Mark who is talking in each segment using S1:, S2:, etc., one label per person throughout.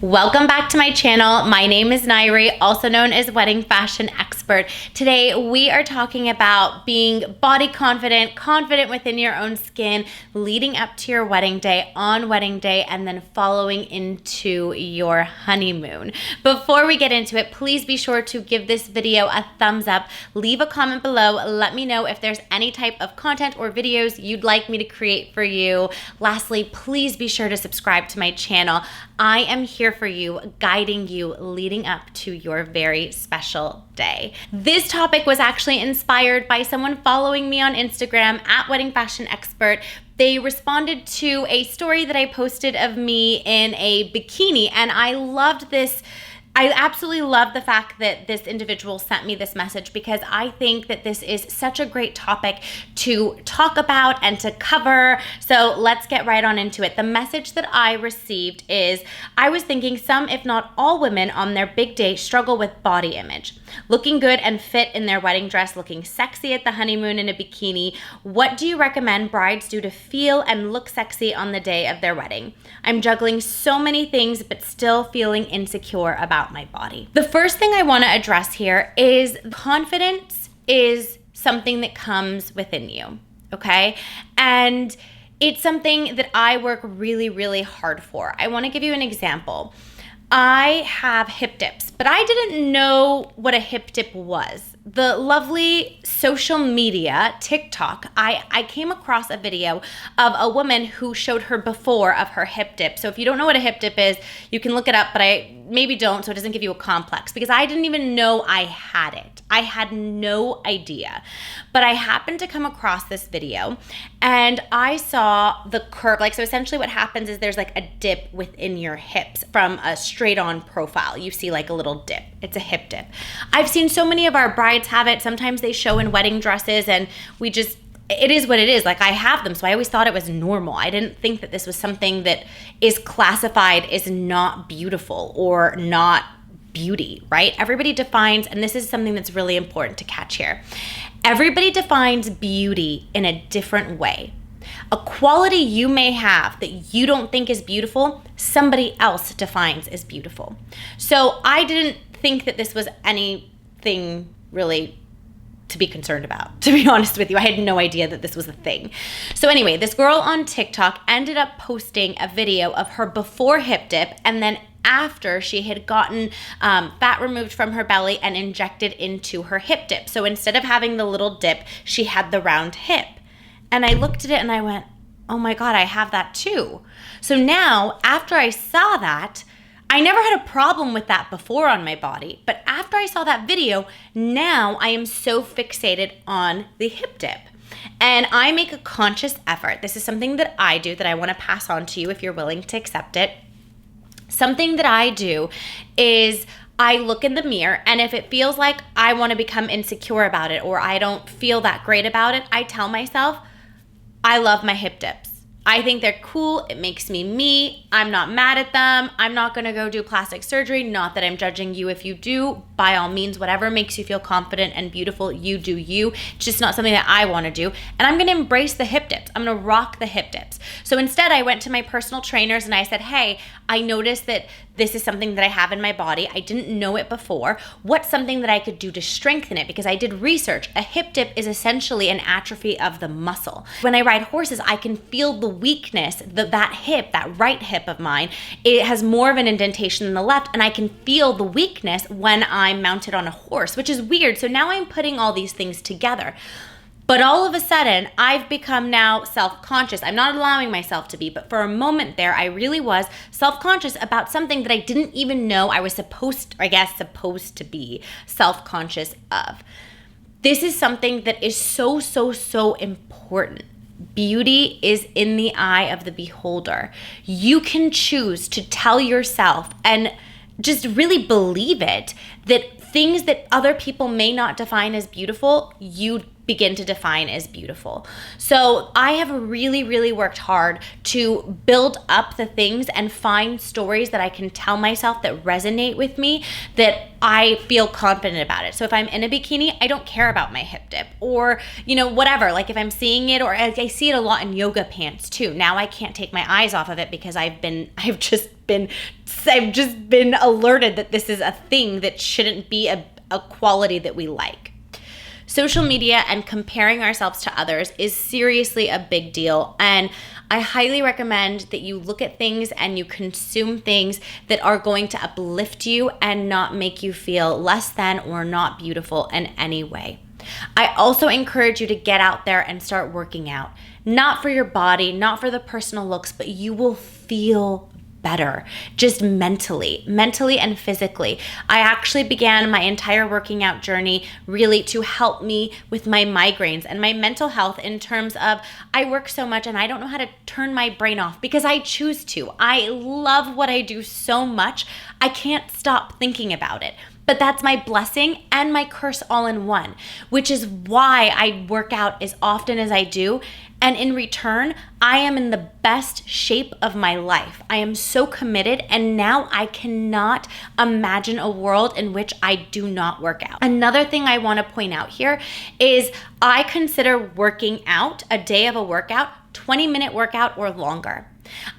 S1: Welcome back to my channel. My name is Nayri, also known as Wedding Fashion Expert. Today we are talking about being body confident, confident within your own skin, leading up to your wedding day, on wedding day, and then following into your honeymoon. Before we get into it, please be sure to give this video a thumbs up, leave a comment below, let me know if there's any type of content or videos you'd like me to create for you. Lastly, please be sure to subscribe to my channel. I am here for you, guiding you, leading up to your very special day. This topic was actually inspired by someone following me on Instagram at Wedding Fashion Expert. They responded to a story that I posted of me in a bikini, and I loved this. I absolutely love the fact that this individual sent me this message because I think that this is such a great topic to talk about and to cover. So let's get right on into it. The message that I received is, I was thinking some, if not all women on their big day struggle with body image. Looking good and fit in their wedding dress, looking sexy at the honeymoon in a bikini. What do you recommend brides do to feel and look sexy on the day of their wedding? I'm juggling so many things, but still feeling insecure about my body. The first thing I want to address here is confidence is something that comes within you, okay? And it's something that I work really, really hard for. I want to give you an example. I have hip dips, but I didn't know what a hip dip was. The lovely social media, TikTok, I came across a video of a woman who showed her before of her hip dip. So if you don't know what a hip dip is, you can look it up, but I maybe don't, so it doesn't give you a complex, because I didn't even know I had it. I had no idea. But I happened to come across this video and I saw the curve. So essentially what happens is there's like a dip within your hips from a straight on profile. You see like a little dip. It's a hip dip. I've seen so many of our brides have it. Sometimes they show in wedding dresses and it is what it is. Like, I have them, so I always thought it was normal. I didn't think that this was something that is classified as not beautiful or not beauty, right? Everybody defines, and this is something that's really important to catch here. Everybody defines beauty in a different way. A quality you may have that you don't think is beautiful, somebody else defines as beautiful. So I didn't think that this was anything really to be concerned about, to be honest with you. I had no idea that this was a thing. So anyway, this girl on TikTok ended up posting a video of her before hip dip and then after she had gotten fat removed from her belly and injected into her hip dip. So instead of having the little dip, she had the round hip. And I looked at it and I went, oh my God, I have that too. So now, after I saw that, I never had a problem with that before on my body, but after I saw that video, now I am so fixated on the hip dip. And I make a conscious effort. This is something that I do that I want to pass on to you if you're willing to accept it. Something that I do is I look in the mirror, and if it feels like I want to become insecure about it or I don't feel that great about it, I tell myself, I love my hip dips. I think they're cool. It makes me me. I'm not mad at them. I'm not going to go do plastic surgery. Not that I'm judging you if you do. By all means, whatever makes you feel confident and beautiful, you do you. It's just not something that I want to do. And I'm going to embrace the hip dips. I'm going to rock the hip dips. So instead, I went to my personal trainers and I said, hey, I noticed that this is something that I have in my body. I didn't know it before. What's something that I could do to strengthen it? Because I did research. A hip dip is essentially an atrophy of the muscle. When I ride horses, I can feel the weakness, that hip, that right hip of mine. It has more of an indentation than the left, and I can feel the weakness when I'm mounted on a horse, which is weird. So now I'm putting all these things together. But all of a sudden, I've become now self-conscious. I'm not allowing myself to be, but for a moment there, I really was self-conscious about something that I didn't even know I was supposed to be self-conscious of. This is something that is so, so, so important. Beauty is in the eye of the beholder. You can choose to tell yourself and just really believe it that things that other people may not define as beautiful, you begin to define as beautiful. So I have really, really worked hard to build up the things and find stories that I can tell myself that resonate with me, that I feel confident about it. So if I'm in a bikini, I don't care about my hip dip or, whatever. Like if I'm seeing it, or I see it a lot in yoga pants too. Now I can't take my eyes off of it because I've just been alerted that this is a thing that shouldn't be a quality that we like. Social media and comparing ourselves to others is seriously a big deal, and I highly recommend that you look at things and you consume things that are going to uplift you and not make you feel less than or not beautiful in any way. I also encourage you to get out there and start working out. Not for your body, not for the personal looks, but you will feel better, just mentally and physically. I actually began my entire working out journey really to help me with my migraines and my mental health, in terms of I work so much and I don't know how to turn my brain off because I choose to. I love what I do so much, I can't stop thinking about it. But that's my blessing and my curse all in one, which is why I work out as often as I do. And in return, I am in the best shape of my life. I am so committed, and now I cannot imagine a world in which I do not work out. Another thing I want to point out here is I consider working out, a day of a workout, 20-minute workout or longer.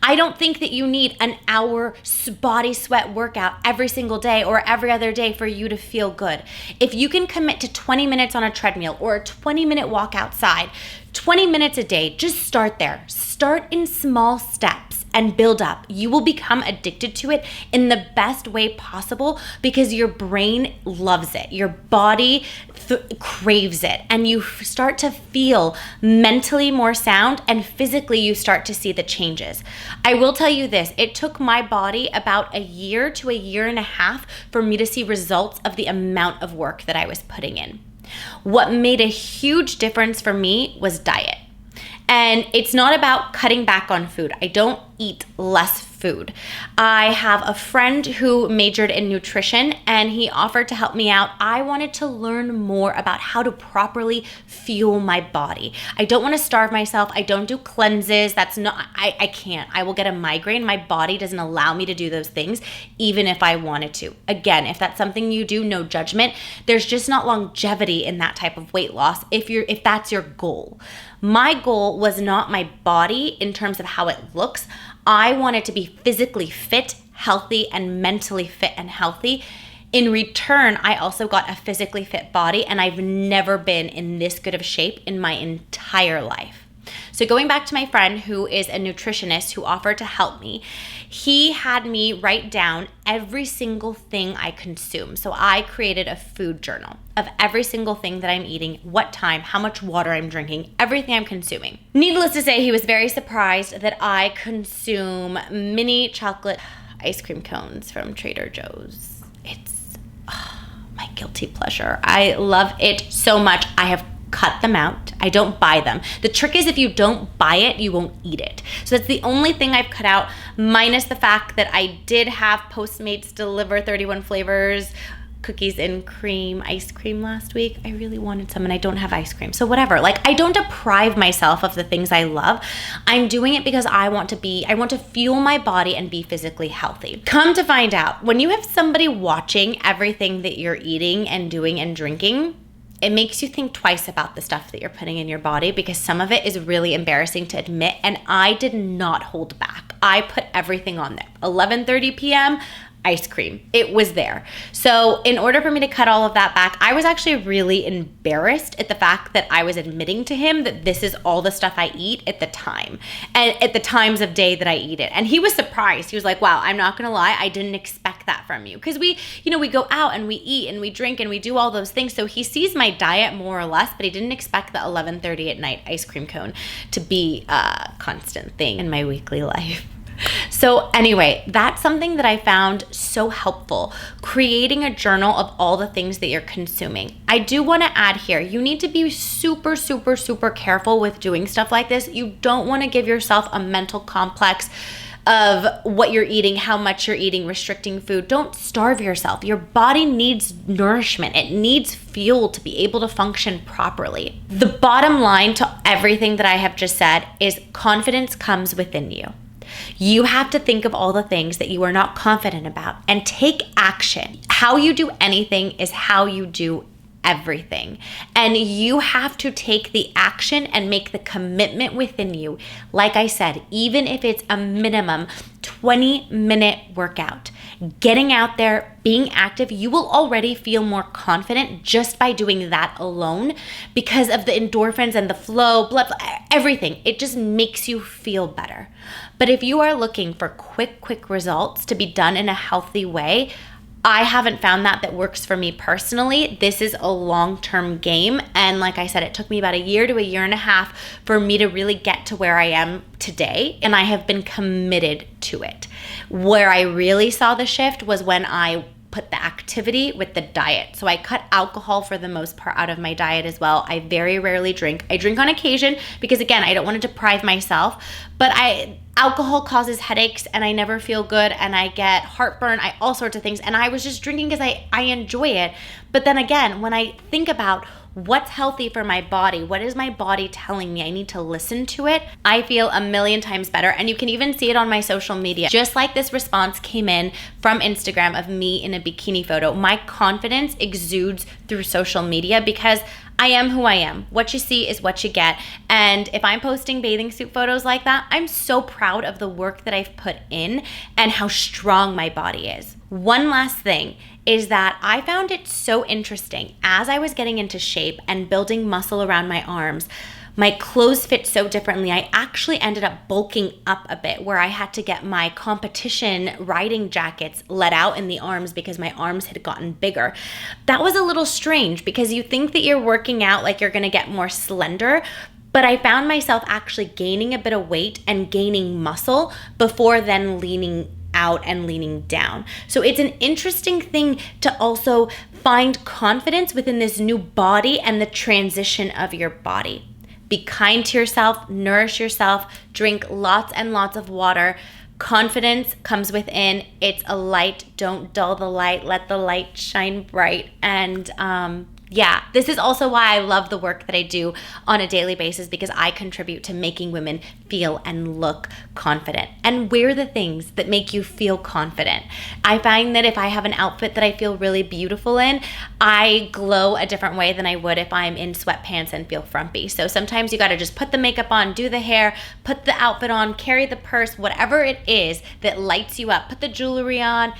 S1: I don't think that you need an hour body sweat workout every single day or every other day for you to feel good. If you can commit to 20 minutes on a treadmill or a 20-minute walk outside, 20 minutes a day, just start there. Start in small steps and build up. You will become addicted to it in the best way possible because your brain loves it. Your body craves it, and you start to feel mentally more sound, and physically you start to see the changes. I will tell you this, it took my body about a year to a year and a half for me to see results of the amount of work that I was putting in. What made a huge difference for me was diet. And it's not about cutting back on food. I don't eat less food. I have a friend who majored in nutrition, and he offered to help me out. I wanted to learn more about how to properly fuel my body. I don't want to starve myself. I don't do cleanses. I can't. I will get a migraine. My body doesn't allow me to do those things, even if I wanted to. Again, if that's something you do, no judgment. There's just not longevity in that type of weight loss if that's your goal. My goal was not my body in terms of how it looks. I wanted to be physically fit, healthy, and mentally fit and healthy. In return, I also got a physically fit body, and I've never been in this good of shape in my entire life. So going back to my friend who is a nutritionist who offered to help me, he had me write down every single thing I consume. So I created a food journal of every single thing that I'm eating, what time, how much water I'm drinking, everything I'm consuming. Needless to say, he was very surprised that I consume mini chocolate ice cream cones from Trader Joe's. It's my guilty pleasure. I love it so much. I have cut them out. I don't buy them. The trick is if you don't buy it, you won't eat it. So that's the only thing I've cut out, minus the fact that I did have Postmates deliver 31 flavors, cookies and cream, ice cream last week. I really wanted some and I don't have ice cream. So whatever, I don't deprive myself of the things I love. I'm doing it because I want to fuel my body and be physically healthy. Come to find out, when you have somebody watching everything that you're eating and doing and drinking, it makes you think twice about the stuff that you're putting in your body, because some of it is really embarrassing to admit, and I did not hold back. I put everything on there. 11:30 p.m., ice cream. It was there. So in order for me to cut all of that back, I was actually really embarrassed at the fact that I was admitting to him that this is all the stuff I eat at the time, and at the times of day that I eat it. And he was surprised. He was like, wow, I'm not gonna lie, I didn't expect that from you. Because we go out and we eat and we drink and we do all those things. So he sees my diet more or less, but he didn't expect the 11:30 at night ice cream cone to be a constant thing in my weekly life. So anyway, that's something that I found so helpful, creating a journal of all the things that you're consuming. I do want to add here, you need to be super, super, super careful with doing stuff like this. You don't want to give yourself a mental complex of what you're eating, how much you're eating, restricting food. Don't starve yourself. Your body needs nourishment. It needs fuel to be able to function properly. The bottom line to everything that I have just said is confidence comes within you. You have to think of all the things that you are not confident about and take action. How you do anything is how you do everything. And you have to take the action and make the commitment within you. Like I said, even if it's a minimum 20-minute workout, getting out there, being active, you will already feel more confident just by doing that alone because of the endorphins and the flow, blood flow, everything. It just makes you feel better. But if you are looking for quick results to be done in a healthy way, I haven't found that works for me personally. This is a long-term game. And like I said, it took me about a year to a year and a half for me to really get to where I am today. And I have been committed to it. Where I really saw the shift was when I put the activity with the diet. So I cut alcohol for the most part out of my diet as well. I very rarely drink. I drink on occasion because, again, I don't want to deprive myself. But alcohol causes headaches and I never feel good and I get heartburn, all sorts of things. And I was just drinking because I enjoy it. But then again, when I think about what's healthy for my body, what is my body telling me, I need to listen to it, I feel a million times better. And you can even see it on my social media. Just like this response came in from Instagram of me in a bikini photo, my confidence exudes through social media because I am who I am. What you see is what you get. And if I'm posting bathing suit photos like that, I'm so proud of the work that I've put in and how strong my body is. One last thing is that I found it so interesting as I was getting into shape and building muscle around my arms. My clothes fit so differently. I actually ended up bulking up a bit where I had to get my competition riding jackets let out in the arms because my arms had gotten bigger. That was a little strange because you think that you're working out like you're gonna get more slender, but I found myself actually gaining a bit of weight and gaining muscle before then leaning out and leaning down. So it's an interesting thing to also find confidence within this new body and the transition of your body. Be kind to yourself, nourish yourself, drink lots and lots of water. Confidence comes within. It's a light. Don't dull the light. Let the light shine bright. And yeah, this is also why I love the work that I do on a daily basis because I contribute to making women feel and look confident and wear the things that make you feel confident. I find that if I have an outfit that I feel really beautiful in, I glow a different way than I would if I'm in sweatpants and feel frumpy. So sometimes you got to just put the makeup on, do the hair, put the outfit on, carry the purse, whatever it is that lights you up, put the jewelry on.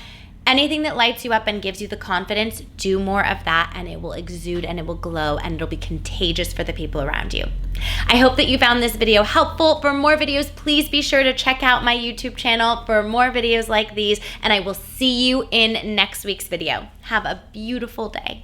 S1: Anything that lights you up and gives you the confidence, do more of that and it will exude and it will glow and it'll be contagious for the people around you. I hope that you found this video helpful. For more videos, please be sure to check out my YouTube channel for more videos like these and I will see you in next week's video. Have a beautiful day.